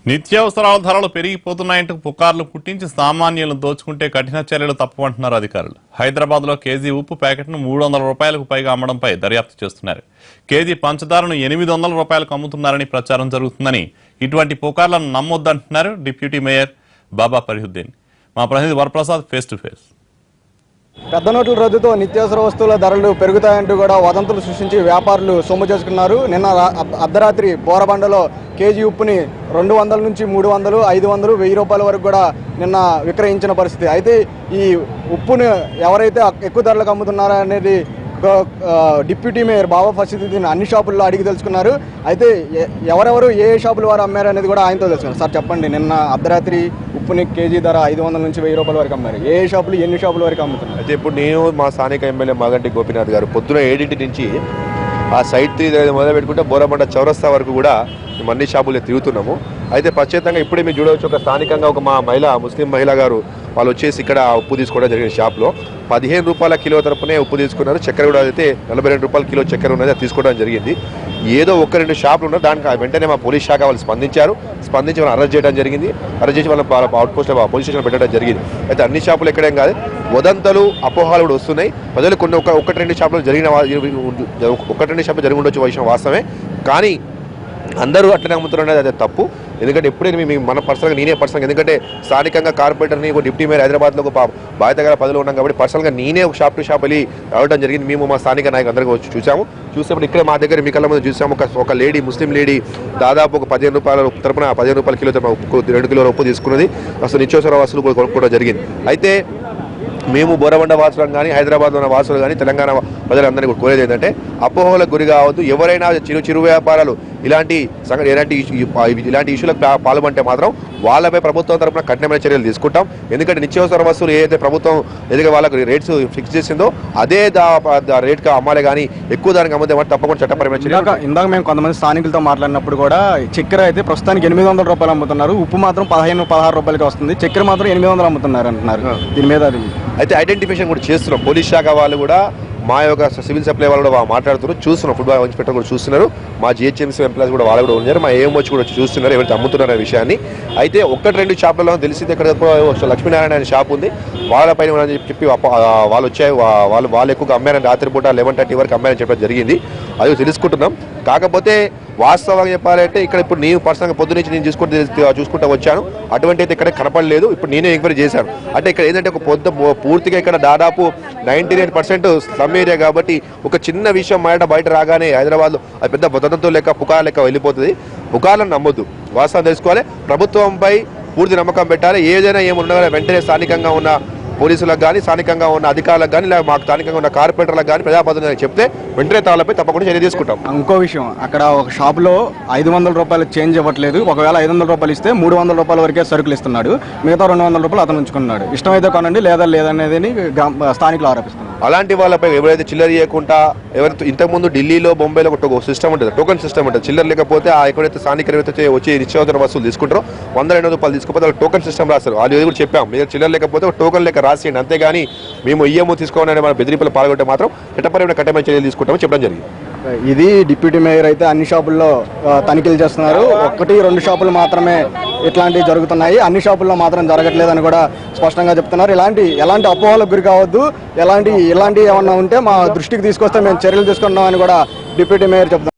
నిత్యావసరాల ధరలు పెరిగిపోతున్నాయంటూ పుకార్లు పుట్టించి సామాన్యులను దోచుకుంటే కఠిన చర్యలు తప్పవంటున్నారు అధికారులు. హైదరాబాద్ లో కేజీ ఉప్పు ప్యాకెట్ను 300 రూపాయలకు పైగా అమ్మడంపై దర్యాప్తు చేస్తున్నారు. కేజీ పంచదారను 800 రూపాయలకు అమ్ముతున్నారని ప్రచారం జరుగుతుందని, ఇటువంటి పుకార్లను నమ్మొద్దంటున్నారు డిప్యూటీ మేయర్ బాబా ఫరీదుద్దీన్. మా ప్రతినిధి వరప్రసాద్ ఫేస్ టు ఫేస్. పెద్ద నోట్ల రద్దుతో నిత్యావసర వస్తువుల ధరలు పెరుగుతాయంటూ కూడా వదంతులు సృష్టించి వ్యాపారులు సొమ్ము చేసుకున్నారు. నిన్న అర్ధరాత్రి బోరబండలో కేజీ ఉప్పుని 200 నుంచి 300, 500, 1000 రూపాయల వరకు కూడా నిన్న విక్రయించిన పరిస్థితి. అయితే ఈ ఉప్పును ఎవరైతే ఎక్కువ ధరలకు అమ్ముతున్నారో అనేది డిప్యూటీ మేయర్ బాబా ఫరీదుద్దీన్ అన్ని షాపుల్లో అడిగి తెలుసుకున్నారు. అయితే ఎవరెవరు ఏ షాపుల వారు అమ్మారు అనేది కూడా ఆయనతో తెలుసుకున్నారు. సార్ చెప్పండి, నిన్న అర్ధరాత్రి ఉప్పుని కేజీ ధర 500 నుంచి 1000 రూపాయల వరకు అమ్మారు. ఏ షాపులు ఎన్ని షాపుల వరకు అమ్ముతున్నారు? అయితే ఇప్పుడు నేను మా స్థానిక ఎమ్మెల్యే మాగంటి గోపీనాథ్ గారు పొద్దున 7 నుంచి ఆ సైట్ మొదలు పెట్టుకుంటే బోరబండ చౌరస్తా వరకు కూడా మేము అన్ని షాపులు తిరుగుతున్నాము. అయితే ప్రత్యేకంగా ఇప్పుడే మీరు చూడవచ్చు, ఒక స్థానికంగా ఒక మా ముస్లిం మహిళ గారు వాళ్ళు వచ్చేసి ఇక్కడ ఉప్పు తీసుకోవడం జరిగిన షాప్లో 15 రూపాయల కిలో తరపునే ఉప్పు తీసుకున్నారు. చక్కెర కూడా అయితే 42 రూపాయల కిలో చక్కెర ఉన్నది, అది తీసుకోవడం జరిగింది. ఏదో 1-2 షాపులు ఉన్నారు. దానికి వెంటనే మా పోలీస్ శాఖ వాళ్ళు స్పందించి వాళ్ళని అరెస్ట్ చేయడం జరిగింది. అరెస్ట్ చేసి వాళ్ళ అవుట్ పోస్ట్ పోలీస్ స్టేషన్ పెట్టడం జరిగింది. అయితే అన్ని షాపులు ఎక్కడేం కాదు, వదంతలు అపోహాలు కూడా వస్తున్నాయి. ప్రజలు కొన్ని 1-2 షాపులు జరిగిన 1-2 షాపులు జరిగి ఉండొచ్చు విషయం వాస్తవమే. కానీ అందరూ అట్లనే అమ్ముతున్నారు అనేది అదే తప్పు. ఎందుకంటే ఎప్పుడైనా మన పర్సనల్గా నేనే ఎందుకంటే స్థానికంగా కార్పొరేటర్ని ఒక డిప్యూటీ మేయర్ హైదరాబాద్లో ఒక బాధ్యతగా పదవిలో ఉన్నాం కాబట్టి పర్సనల్గా నేనే ఒక షాప్ టు షాప్ వెళ్ళి రావడం జరిగింది. మేము మా స్థానిక నాయకులు అందరికీ వచ్చి చూసాము. ఇక్కడ మా దగ్గర మీ కళ్ళ ముందు చూసాము, ఒక లేడీ, ముస్లిం లేడీ దాదాపు ఒక 15 రూపాయల తరపున 15 రూపాయల కిలో తరపున ఉప్పు 2 కిలోల ఉప్పు తీసుకున్నది. అసలు నిత్యావసర వస్తువులు కూడా కొనుక్కోవడం జరిగింది. అయితే మేము బోరబండ వాసులు కానీ, హైదరాబాద్లో ఉన్న వాసులు కానీ, తెలంగాణ ప్రజలందరినీ కూడా కోరేది ఏంటంటే అపోహలకు గురి కావద్దు. ఎవరైనా చిరు వ్యాపారాలు ఇలాంటి ఇష్యూలకు పాల్గొంటే మాత్రం వాళ్ళపై ప్రభుత్వం తరఫున కఠినమైన చర్యలు తీసుకుంటాం. ఎందుకంటే నిత్యావసర వస్తువులు ఏదైతే ప్రభుత్వం ఏదైతే వాళ్ళకు రేట్స్ ఫిక్స్ చేసిందో అదే రేట్గా అమ్మాలి, కానీ ఎక్కువ దానికి అమ్మితే మాత్రం తప్పకుండా చట్టపరమైన చర్యలు. ఇందాక మేము కొంతమంది స్థానికులతో మాట్లాడినప్పుడు కూడా చక్కెర అయితే ప్రస్తుతానికి 800 రూపాయలు అమ్ముతున్నారు, ఉప్పు మాత్రం 15-16 రూపాయలకి వస్తుంది, చక్కెర మాత్రం 800 అమ్ముతున్నారు అంటున్నారు. దీని మీద అయితే ఐడెంటిఫికేషన్ కూడా చేస్తున్నాం. పోలీస్ శాఖ వాళ్ళు కూడా, మా యొక్క సివిల్ సప్లై వాళ్ళు కూడా మాట్లాడుతున్నారు, చూస్తున్నారు. ఫుడ్ ఇన్స్పెక్టర్ కూడా చూస్తున్నారు. మా జిహెచ్ఎంసీ ఎంప్లాయీస్ కూడా వాళ్ళు కూడా ఉన్నారు. మా ఏఎంఓచ్చి కూడా చూస్తున్నారు ఎవరైతే అమ్ముతున్నారు అనే విషయాన్ని. అయితే 1-2 షాపులలో తెలిసింది. ఇక్కడ లక్ష్మీనారాయణ అనే షాప్ ఉంది, వాళ్ళపైన చెప్పి వాళ్ళు వచ్చాయి, వాళ్ళు ఎక్కువగా అమ్మారని, రాత్రిపూట 11:30 వరకు అమ్మారని చెప్పడం జరిగింది. అది తెలుసుకుంటున్నాం. కాకపోతే వాస్తవంగా చెప్పాలంటే ఇక్కడ ఇప్పుడు నేను పర్సనల్గా పొద్దు నుంచి నేను చూసుకుంటూ వచ్చాను. అటువంటి అయితే ఇక్కడ కనపడలేదు. ఇప్పుడు నేనే ఎంక్వైరీ చేశాను. అంటే ఇక్కడ ఏంటంటే ఒక పూర్తిగా ఇక్కడ దాదాపు 99% స్లమ్ ఏరియా కాబట్టి ఒక చిన్న విషయం బయట రాగానే హైదరాబాద్లో అది పెద్ద భద్రతతో పుకార్ లెక్క వెళ్ళిపోతుంది. పుకార్లను నమ్మొద్దు, వాస్తవం తెలుసుకోవాలి. ప్రభుత్వంపై పూర్తి నమ్మకం పెట్టాలి. ఏదైనా ఏమున్నా వెంటనే స్థానికంగా ఉన్న పోలీసులకు కానీ, స్థానికంగా ఉన్న అధికారులకు కానీ, లేదా మాకు స్థానికంగా ఉన్న కార్పొరేటర్లకు కానీ, ప్రజాప్రతినిధులకు చెప్తే వెంటనే తాళ్ళపై తప్పకుండా చర్య తీసుకుంటాం. ఇంకో విషయం, అక్కడ ఒక షాపులో 500 రూపాయలు చేంజ్ ఇవ్వట్లేదు. ఒకవేళ 500 రూపాయలు ఇస్తే 300 రూపాయల వరకే సరుకులు ఇస్తున్నాడు, మిగతా 200 రూపాయలు అతను ఉంచుకున్నాడు. ఇష్టమైతే కొనండి, లేదనేది స్థానికులు ఆరోపిస్తున్నారు. అలాంటి వాళ్ళపై ఎవరైతే చిల్లర ఇవ్వకుండా, ఎవరైతే ఇంతకుముందు ఢిల్లీలో, బొంబాయిలో ఒక సిస్టమ్ ఉంటుంది, టోకన్ సిస్టమ్ ఉంటుంది. చిల్లర లేకపోతే ఎక్కడైతే స్థానికులు వచ్చి నిత్యావసర వస్తువులు తీసుకుంటారో 100-200 రూపాయలు తీసుకుంటే వాళ్ళు టోకన్ సిస్టమ్ రాస్తారు. వాళ్ళు కూడా చెప్పాం, మీరు చిల్లర లేకపోతే ఒక టోకన్ లెక్క రాసేయండి, అంతేగాని మేము ఇయ్యము తీసుకోవాలని మన బెదిరింపులు పాల్గొంటే మాత్రం చట్టపరమైన కఠినమైన చర్యలు తీసుకుంటామని చెప్పడం జరిగింది. ఇది డిప్యూటీ మేయర్ అయితే అన్ని షాపుల్లో తనిఖీలు చేస్తున్నారు. 1-2 షాపులు మాత్రమే ఇట్లాంటివి జరుగుతున్నాయి, అన్ని షాపుల్లో మాత్రం జరగట్లేదని కూడా స్పష్టంగా చెప్తున్నారు. ఎలాంటి అపోహలకు గురి కావద్దు, ఇలాంటి ఏమన్నా ఉంటే మా దృష్టికి తీసుకొస్తే మేము చర్యలు తీసుకుంటామని కూడా డిప్యూటీ మేయర్ చెప్తున్నారు.